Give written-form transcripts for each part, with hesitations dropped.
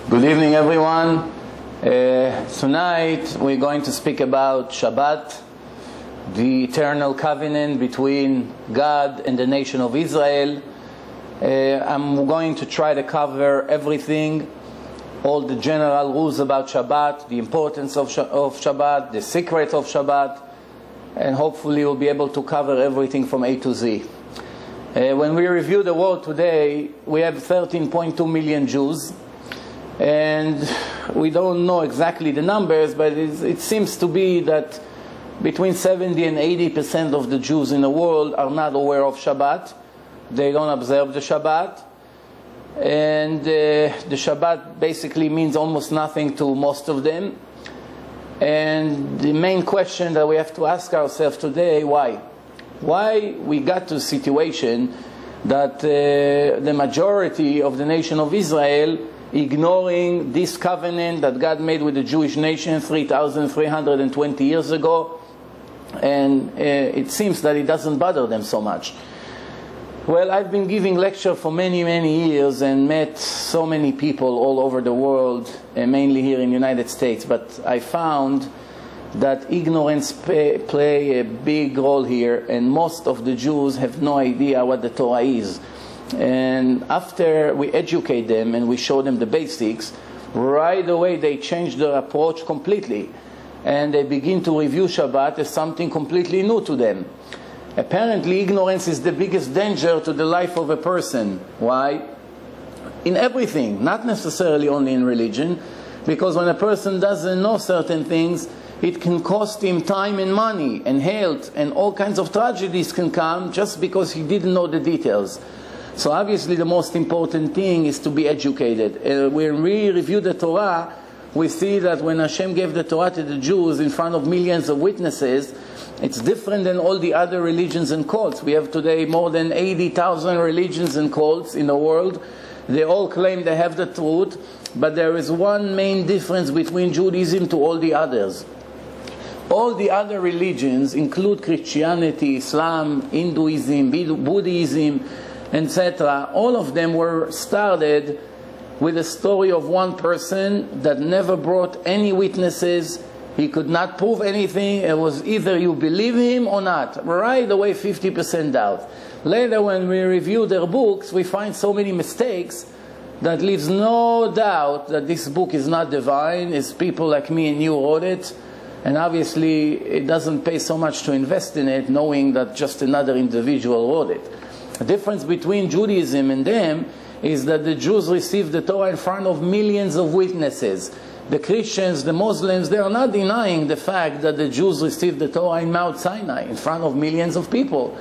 Good evening, everyone. Tonight we're going to speak about Shabbat, the eternal covenant between God and the nation of Israel. I'm going to try to cover everything, all the general rules about Shabbat, the importance of Shabbat, the secret of Shabbat, and hopefully we'll be able to cover everything from A to Z. When we review the world today, we have 13.2 million Jews. And we don't know exactly the numbers, but it seems to be that between 70 and 80% of the Jews in the world are not aware of Shabbat. They don't observe the Shabbat. And the Shabbat basically means almost nothing to most of them. And the main question that we have to ask ourselves today, why? Why we got to a situation that the majority of the nation of Israel ignoring this covenant that God made with the Jewish nation 3,320 years ago, and it seems that it doesn't bother them so much. Well, I've been giving lectures for many years and met so many people all over the world, mainly here in the United States, but I found that ignorance play a big role here, and most of the Jews have no idea what the Torah is. And after we educate them and we show them the basics, right away they change their approach completely. And they begin to review Shabbat as something completely new to them. Apparently ignorance is the biggest danger to the life of a person. Why? In everything, not necessarily only in religion. Because when a person doesn't know certain things, it can cost him time and money and health, and all kinds of tragedies can come just because he didn't know the details. So obviously the most important thing is to be educated. When we review the Torah, we see that when Hashem gave the Torah to the Jews in front of millions of witnesses, it's different than all the other religions and cults. We have today more than 80,000 religions and cults in the world. They all claim they have the truth, but there is one main difference between Judaism to all the others. All the other religions include Christianity, Islam, Hinduism, Buddhism, etc. All of them were started with a story of one person that never brought any witnesses. He could not prove anything. It was either you believe him or not. Right away, 50% doubt. Later, when we review their books, we find so many mistakes that leaves no doubt that this book is not divine. It's people like me and you wrote it. And obviously, it doesn't pay so much to invest in it, knowing that just another individual wrote it. The difference between Judaism and them is that the Jews received the Torah in front of millions of witnesses. The Christians, the Muslims, they are not denying the fact that the Jews received the Torah in Mount Sinai in front of millions of people.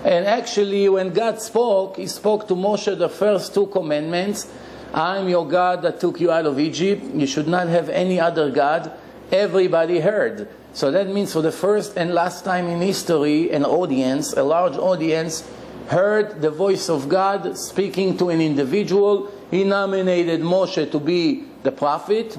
And actually, when God spoke, He spoke to Moshe the first two commandments. I am your God that took you out of Egypt. You should not have any other God. Everybody heard. So that means for the first and last time in history, an audience, a large audience, heard the voice of God speaking to an individual. He nominated Moshe to be the prophet,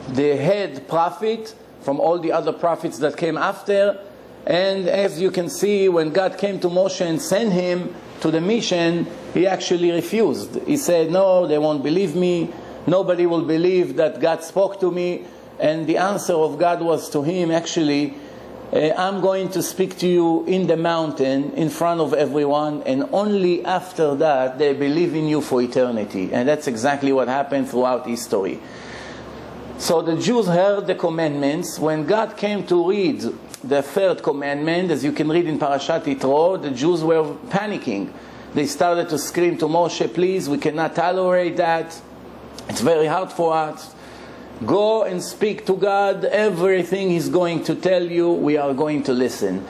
the head prophet from all the other prophets that came after. And as you can see, when God came to Moshe and sent him to the mission, he actually refused. He said, no, they won't believe me. Nobody will believe that God spoke to me. And the answer of God was to him, actually, I'm going to speak to you in the mountain in front of everyone, and only after that they believe in you for eternity. And that's exactly what happened throughout history. So the Jews heard the commandments. When God came to read the third commandment, as you can read in Parashat Yitro, the Jews were panicking. They started to scream to Moshe, please, we cannot tolerate that. It's very hard for us. Go and speak to God. Everything He's going to tell you, we are going to listen.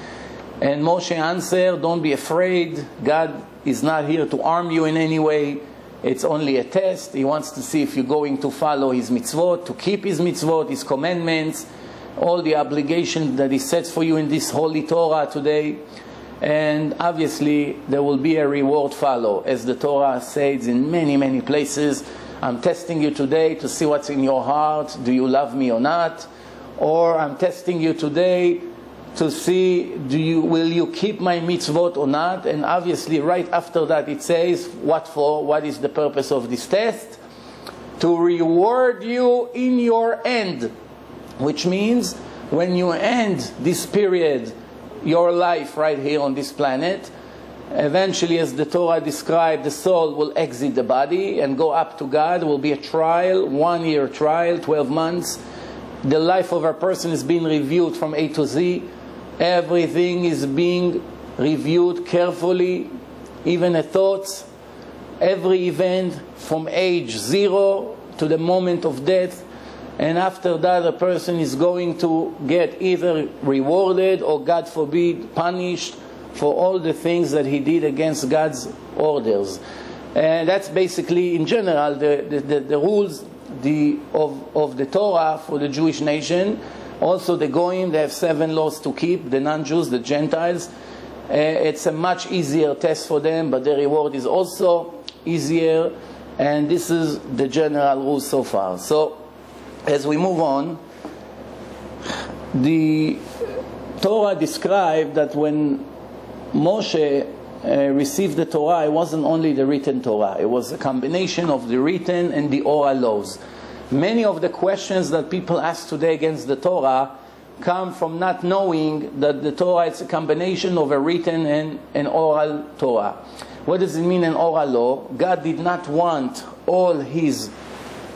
And Moshe answered, don't be afraid. God is not here to harm you in any way. It's only a test. He wants to see if you're going to follow His mitzvot, to keep His mitzvot, His commandments, all the obligations that He sets for you in this holy Torah today. And obviously, there will be a reward follow. As the Torah says in many places, I'm testing you today to see what's in your heart. Do you love me or not? Or I'm testing you today to see, will you keep my mitzvot or not? And obviously right after that it says, what for? What is the purpose of this test? to reward you in your end, which means when you end this period, your life right here on this planet, eventually, as the Torah described, the soul will exit the body and go up to God. There will be a trial, 1-year trial, 12 months. The life of a person is being reviewed from A to Z. Everything is being reviewed carefully, even the thoughts, every event from age 0 to the moment of death. And after that, a person is going to get either rewarded or, God forbid, punished for all the things that he did against God's orders. And that's basically, in general, the rules of the Torah for the Jewish nation. Also the Goyim, they have 7 laws to keep, the non-Jews, the Gentiles. It's a much easier test for them, but the reward is also easier. And this is the general rule so far. So, as we move on, the Torah described that when Moshe received the Torah, it wasn't only the written Torah. It was a combination of the written and the oral laws. Many of the questions that people ask today against the Torah come from not knowing that the Torah is a combination of a written and an oral Torah. What does it mean, an oral law? God did not want all his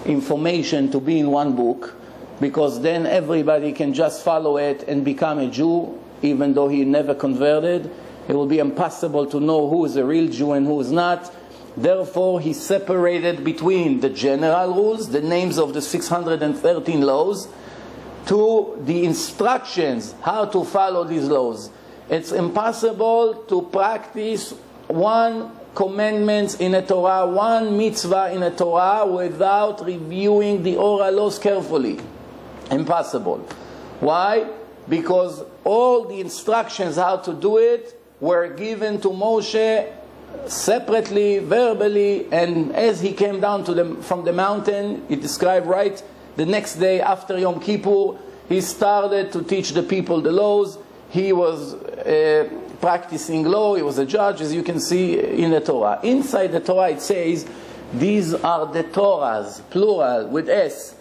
information to be in one book, because then everybody can just follow it and become a Jew, even though he never converted. It will be impossible to know who is a real Jew and who is not. Therefore, he separated between the general rules, the names of the 613 laws, to the instructions how to follow these laws. It's impossible to practice one commandment in a Torah, one mitzvah in a Torah, without reviewing the oral laws carefully. Impossible. Why? Because all the instructions how to do it were given to Moshe separately, verbally, and as he came down from the mountain, it described right the next day after Yom Kippur, he started to teach the people the laws. He was practicing law, he was a judge, as you can see in the Torah. Inside the Torah it says, these are the Torahs, plural, with S,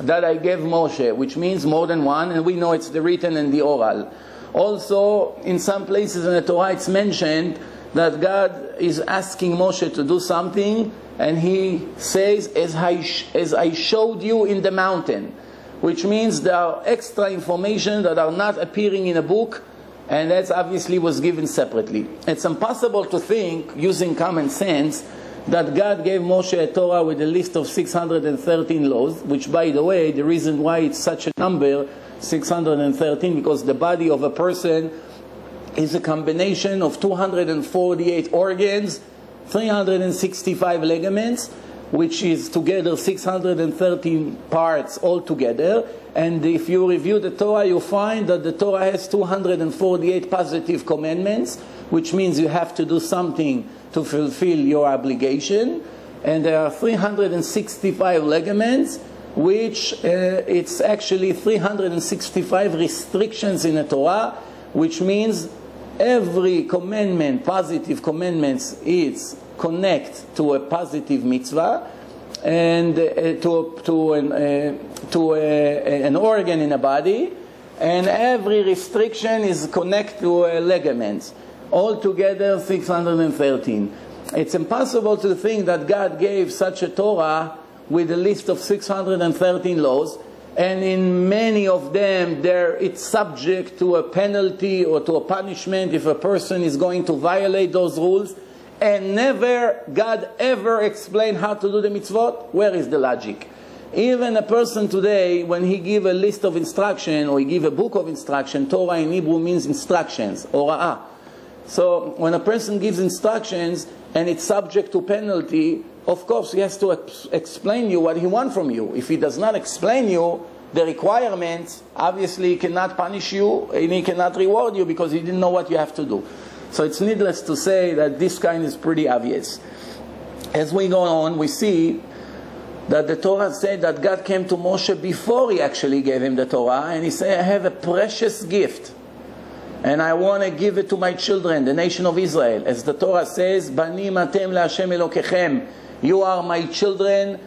that I gave Moshe, which means more than one, and we know it's the written and the oral. Also, in some places in the Torah it's mentioned that God is asking Moshe to do something, and he says, as I showed you in the mountain, which means there are extra information that are not appearing in a book, and that obviously was given separately. It's impossible to think, using common sense, that God gave Moshe a Torah with a list of 613 laws, which, by the way, the reason why it's such a number, 613, because the body of a person is a combination of 248 organs, 365 ligaments, which is together 613 parts altogether. And if you review the Torah, you find that the Torah has 248 positive commandments, which means you have to do something to fulfill your obligation. And there are 365 ligaments, which it's actually 365 restrictions in the Torah, which means every commandment, positive commandments, is connect to a positive mitzvah and to an organ in a body, and every restriction is connected to a ligament. Altogether 613. It's impossible to think that God gave such a Torah with a list of 613 laws, and in many of them it's subject to a penalty or to a punishment if a person is going to violate those rules. And never God ever explained how to do the mitzvot. Where is the logic? Even a person today, when he give a list of instruction or he give a book of instruction, Torah in Hebrew means instructions, ora'ah. So when a person gives instructions and it's subject to penalty, of course he has to explain you what he wants from you. If he does not explain you the requirements, obviously he cannot punish you and he cannot reward you because he didn't know what you have to do. So it's needless to say that this kind is pretty obvious. As we go on, we see that the Torah said that God came to Moshe before he actually gave him the Torah, and he said, I have a precious gift, and I want to give it to my children, the nation of Israel. As the Torah says, Banim atem leHashem Elokechem, you are my children,